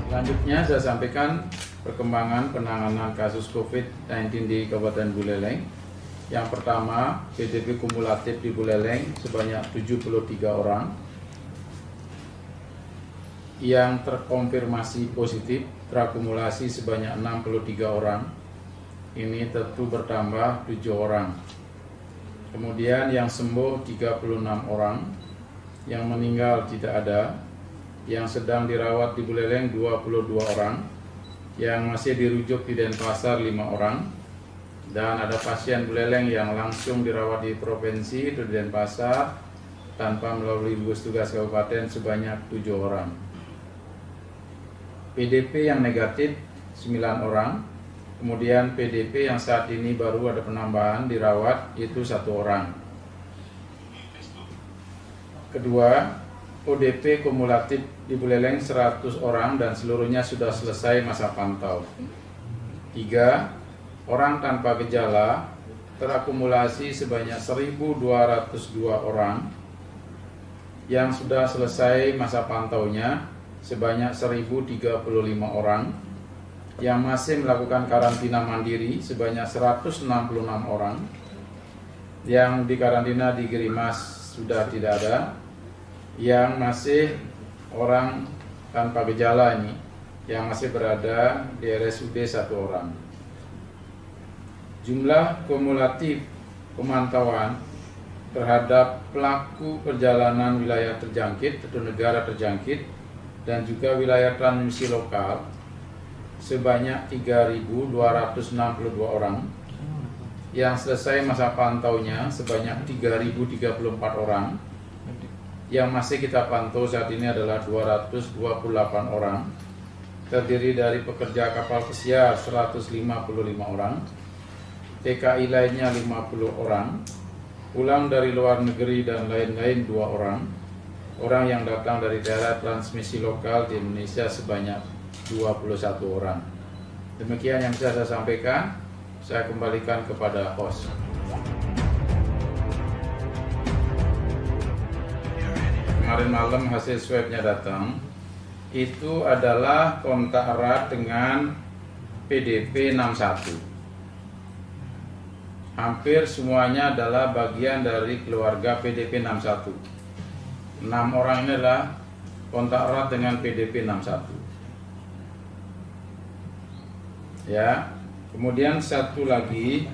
Selanjutnya saya sampaikan perkembangan penanganan kasus COVID-19 di Kabupaten Buleleng. Yang pertama, PDP kumulatif di Buleleng sebanyak 73 orang. Yang terkonfirmasi positif terakumulasi sebanyak 63 orang. Ini tentu bertambah 7 orang. Kemudian yang sembuh 36 orang. Yang meninggal tidak ada. Yang sedang dirawat di Buleleng 22 orang, yang masih dirujuk di Denpasar 5 orang, dan ada pasien Buleleng yang langsung dirawat di provinsi itu di Denpasar tanpa melalui gugus tugas kabupaten sebanyak 7 orang. PDP yang negatif 9 orang, kemudian PDP yang saat ini baru ada penambahan dirawat itu 1 orang. Kedua, ODP kumulatif di Buleleng 100 orang dan seluruhnya sudah selesai masa pantau. 3. Orang tanpa gejala terakumulasi sebanyak 1.202 orang. Yang sudah selesai masa pantaunya sebanyak 1.035 orang. Yang masih melakukan karantina mandiri sebanyak 166 orang. Yang dikarantina di Gerimas sudah tidak ada. Yang masih orang tanpa gejala ini yang masih berada di RSUD 1 orang. Jumlah kumulatif pemantauan terhadap pelaku perjalanan wilayah terjangkit atau negara terjangkit dan juga wilayah transmisi lokal sebanyak 3.262 orang. Yang selesai masa pantaunya sebanyak 3.034 orang. Yang masih kita pantau saat ini adalah 228 orang, terdiri dari pekerja kapal pesiar 155 orang, TKI lainnya 50 orang, pulang dari luar negeri dan lain-lain 2 orang, orang yang datang dari daerah transmisi lokal di Indonesia sebanyak 21 orang. Demikian yang bisa saya sampaikan, saya kembalikan kepada host. Kemarin malam hasil swabnya datang, itu adalah kontak erat dengan PDP 61. Hampir semuanya adalah bagian dari keluarga PDP 61. 6 orang ini adalah kontak erat dengan PDP 61. Ya, kemudian satu lagi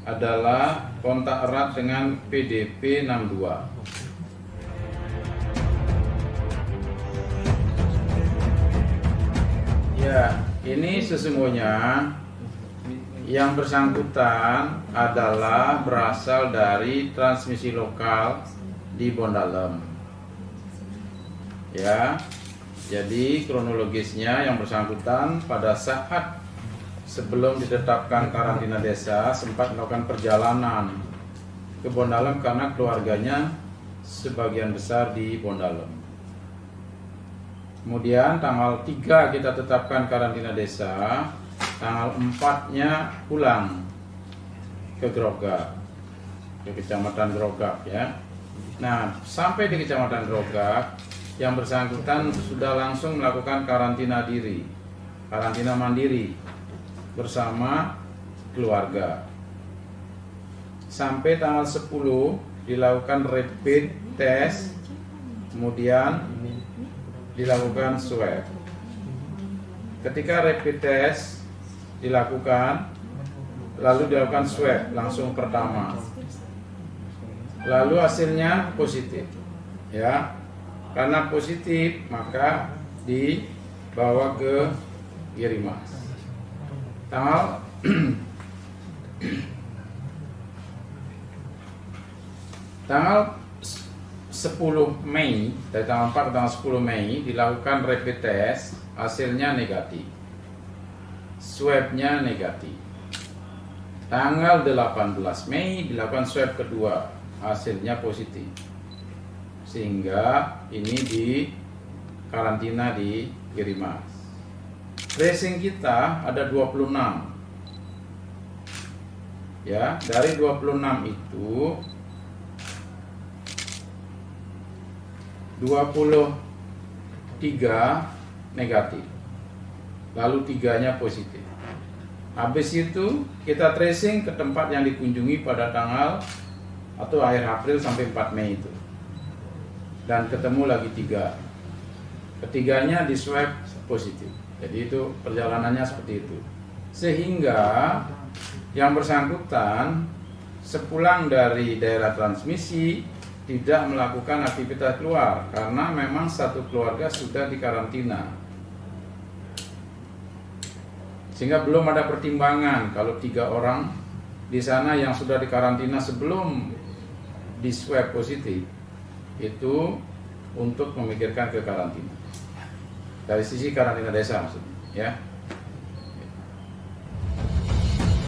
adalah kontak erat dengan PDP 62. Ya, ini sesungguhnya yang bersangkutan adalah berasal dari transmisi lokal di Bondalem. Ya, jadi kronologisnya yang bersangkutan pada saat sebelum ditetapkan karantina desa sempat melakukan perjalanan ke Bondalem karena keluarganya sebagian besar di Bondalem. Kemudian tanggal 3 kita tetapkan karantina desa, tanggal 4-nya pulang ke Grogak, ke Kecamatan Grogak ya. Nah, sampai di Kecamatan Grogak, yang bersangkutan sudah langsung melakukan karantina diri, karantina mandiri bersama keluarga. Sampai tanggal 10 dilakukan rapid test, kemudian dilakukan swab. Ketika rapid test dilakukan, lalu dilakukan swab langsung pertama, lalu hasilnya positif. Ya, karena positif maka dibawa ke Gerimas. Tanggal 10 Mei, dari tanggal 4 ke tanggal 10 Mei dilakukan rapid test, hasilnya negatif, swabnya negatif. Tanggal 18 Mei dilakukan swab kedua, hasilnya positif, sehingga ini di karantina di Gerimas. Tracing kita ada 26. Ya, dari 26 itu 23 negatif. lalu 3-nya positif. Habis itu kita tracing ke tempat yang dikunjungi pada tanggal atau akhir April sampai 4 Mei itu, dan ketemu lagi 3. Ketiganya di swab positif. Jadi itu perjalanannya seperti itu. Sehingga yang bersangkutan sepulang dari daerah transmisi tidak melakukan aktivitas keluar karena memang satu keluarga sudah dikarantina. Sehingga belum ada pertimbangan kalau 3 orang di sana yang sudah dikarantina sebelum di swab positif itu untuk memikirkan ke karantina. Dari sisi karantina desa maksudnya, ya.